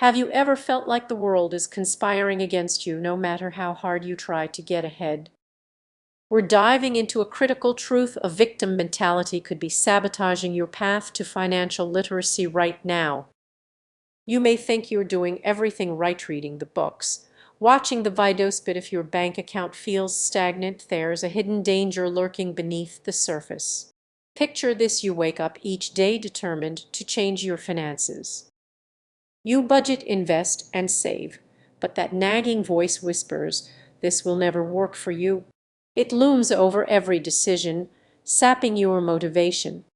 Have you ever felt like the world is conspiring against you no matter how hard you try to get ahead? We're diving into a critical truth: a victim mentality could be sabotaging your path to financial literacy right now. You may think you're doing everything right, reading the books, watching the videos, but if your bank account feels stagnant, there's a hidden danger lurking beneath the surface. Picture this: you wake up each day determined to change your finances. You budget, invest, and save, but that nagging voice whispers, "This will never work for you." It looms over every decision, sapping your motivation.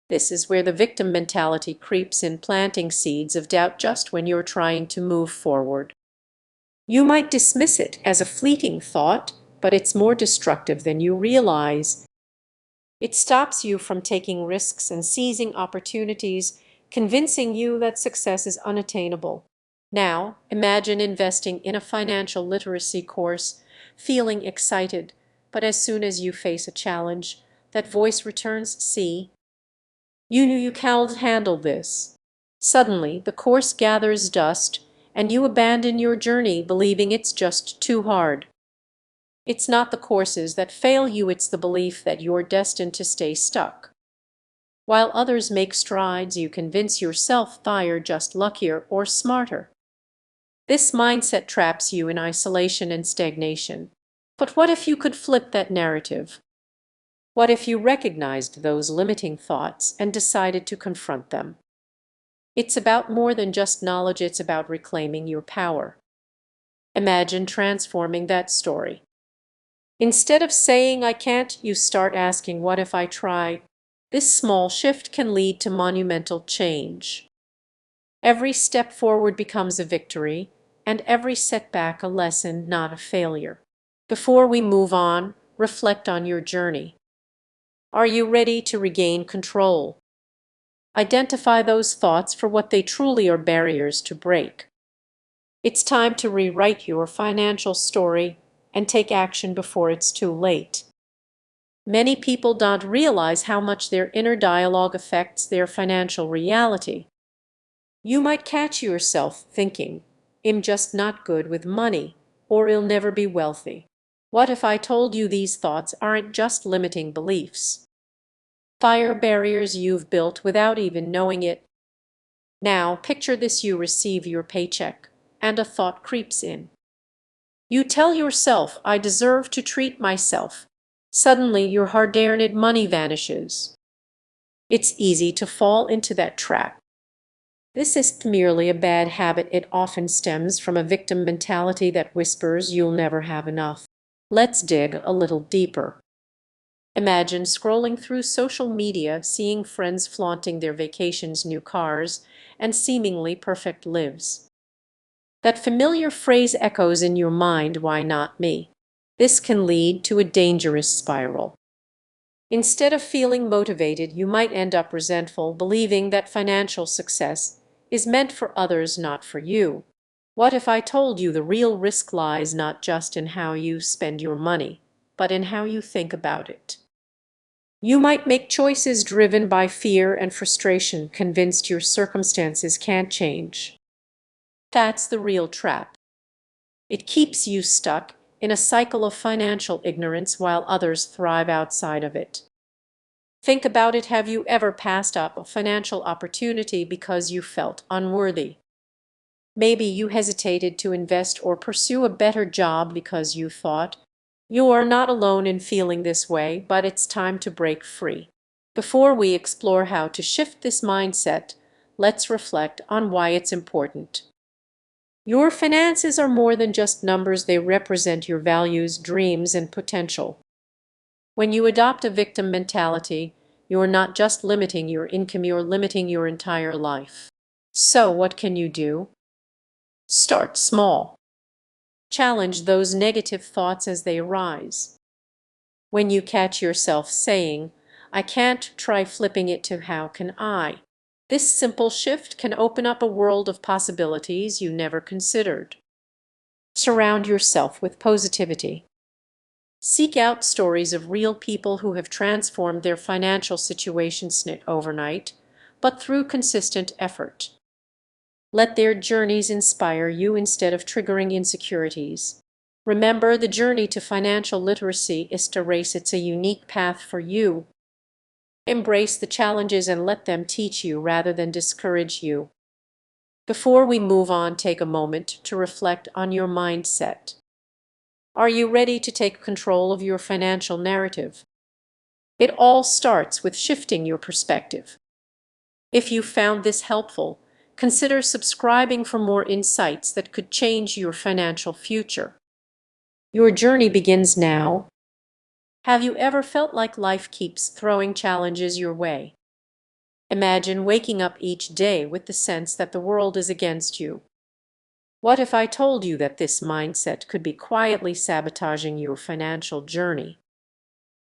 This is where the victim mentality creeps in, planting seeds of doubt just when you're trying to move forward. You might dismiss it as a fleeting thought, but it's more destructive than you realize. It stops you from taking risks and seizing opportunities, convincing you that success is unattainable. Now, imagine investing in a financial literacy course, feeling excited, but as soon as you face a challenge, that voice returns, "See, you knew you can't handle this." Suddenly, the course gathers dust, and you abandon your journey, believing it's just too hard. It's not the courses that fail you, it's the belief that you're destined to stay stuck. While others make strides, you convince yourself you're just luckier or smarter. This mindset traps you in isolation and stagnation. But what if you could flip that narrative? What if you recognized those limiting thoughts and decided to confront them? It's about more than just knowledge, it's about reclaiming your power. Imagine transforming that story. Instead of saying, "I can't," you start asking, "What if I try?" This small shift can lead to monumental change. Every step forward becomes a victory, and every setback a lesson, not a failure. Before we move on, reflect on your journey. Are you ready to regain control? Identify those thoughts for what they truly are: barriers to break. It's time to rewrite your financial story and take action before it's too late. Many people don't realize how much their inner dialogue affects their financial reality. You might catch yourself thinking, "I'm just not good with money," or "I'll never be wealthy." What if I told you these thoughts aren't just limiting beliefs? Fire barriers you've built without even knowing it. Now, picture this: you receive your paycheck, and a thought creeps in. You tell yourself, "I deserve to treat myself." Suddenly, your hard-earned money vanishes. It's easy to fall into that trap. This isn't merely a bad habit, it often stems from a victim mentality that whispers, "You'll never have enough." Let's dig a little deeper. Imagine scrolling through social media, seeing friends flaunting their vacations, new cars, and seemingly perfect lives. That familiar phrase echoes in your mind, "Why not me?" This can lead to a dangerous spiral. Instead of feeling motivated, you might end up resentful, believing that financial success is meant for others, not for you. What if I told you the real risk lies not just in how you spend your money, but in how you think about it? You might make choices driven by fear and frustration, convinced your circumstances can't change. That's the real trap. It keeps you stuck in a cycle of financial ignorance while others thrive outside of it. Think about it: have you ever passed up a financial opportunity because you felt unworthy? Maybe you hesitated to invest or pursue a better job because you thought, "You are not alone in feeling this way," but it's time to break free. Before we explore how to shift this mindset, let's reflect on why it's important. Your finances are more than just numbers, they represent your values, dreams, and potential. When you adopt a victim mentality, you're not just limiting your income, you're limiting your entire life. So, what can you do? Start small. Challenge those negative thoughts as they arise. When you catch yourself saying, "I can't," try flipping it to, "How can I?" This simple shift can open up a world of possibilities you never considered. Surround yourself with positivity. Seek out stories of real people who have transformed their financial situations not overnight, but through consistent effort. Let their journeys inspire you instead of triggering insecurities. Remember, the journey to financial literacy is a race. It's a unique path for you. Embrace the challenges and let them teach you rather than discourage you. Before we move on, take a moment to reflect on your mindset. Are you ready to take control of your financial narrative? It all starts with shifting your perspective. If you found this helpful, consider subscribing for more insights that could change your financial future. Your journey begins now. Have you ever felt like life keeps throwing challenges your way? Imagine waking up each day with the sense that the world is against you. What if I told you that this mindset could be quietly sabotaging your financial journey?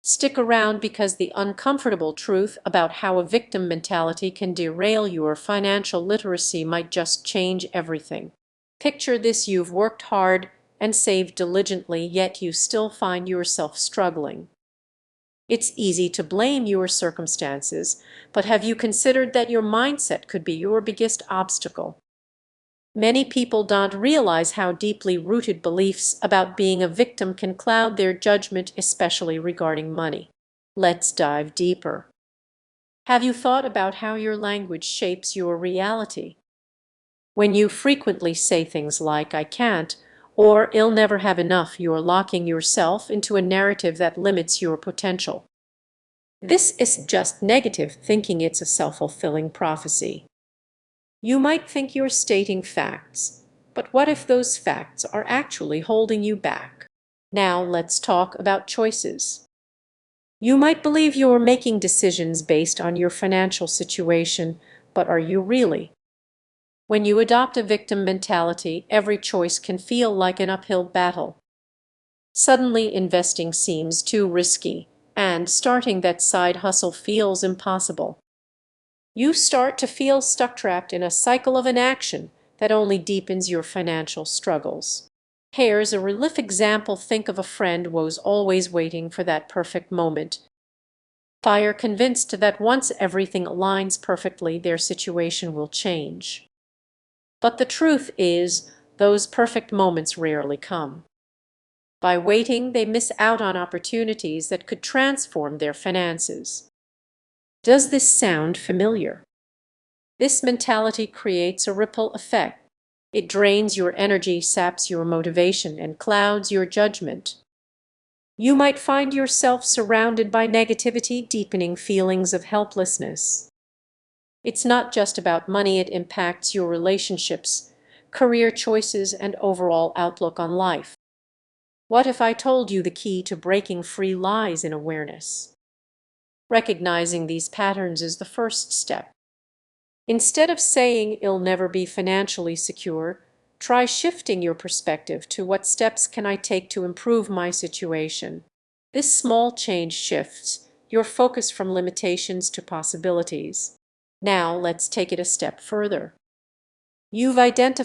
Stick around, because the uncomfortable truth about how a victim mentality can derail your financial literacy might just change everything. Picture this: you've worked hard and saved diligently, yet you still find yourself struggling. It's easy to blame your circumstances, but have you considered that your mindset could be your biggest obstacle? Many people don't realize how deeply rooted beliefs about being a victim can cloud their judgment, especially regarding money. Let's dive deeper. Have you thought about how your language shapes your reality? When you frequently say things like "I can't" or "I'll never have enough," you're locking yourself into a narrative that limits your potential. This is just negative thinking. It's a self-fulfilling prophecy. You might think you're stating facts, but what if those facts are actually holding you back? Now let's talk about choices. You might believe you're making decisions based on your financial situation, but are you really? When you adopt a victim mentality, every choice can feel like an uphill battle. Suddenly, investing seems too risky, and starting that side hustle feels impossible. You start to feel stuck, trapped in a cycle of inaction that only deepens your financial struggles. Here's a real life example. Think of a friend who was always waiting for that perfect moment. Fire convinced that once everything aligns perfectly, their situation will change. But the truth is, those perfect moments rarely come. By waiting, they miss out on opportunities that could transform their finances. Does this sound familiar? This mentality creates a ripple effect. It drains your energy, saps your motivation, and clouds your judgment. You might find yourself surrounded by negativity, deepening feelings of helplessness. It's not just about money, it impacts your relationships, career choices, and overall outlook on life. What if I told you the key to breaking free lies in awareness? Recognizing these patterns is the first step. Instead of saying "I'll never be financially secure," try shifting your perspective to "What steps can I take to improve my situation?" This small change shifts your focus from limitations to possibilities. Now let's take it a step further. You've identified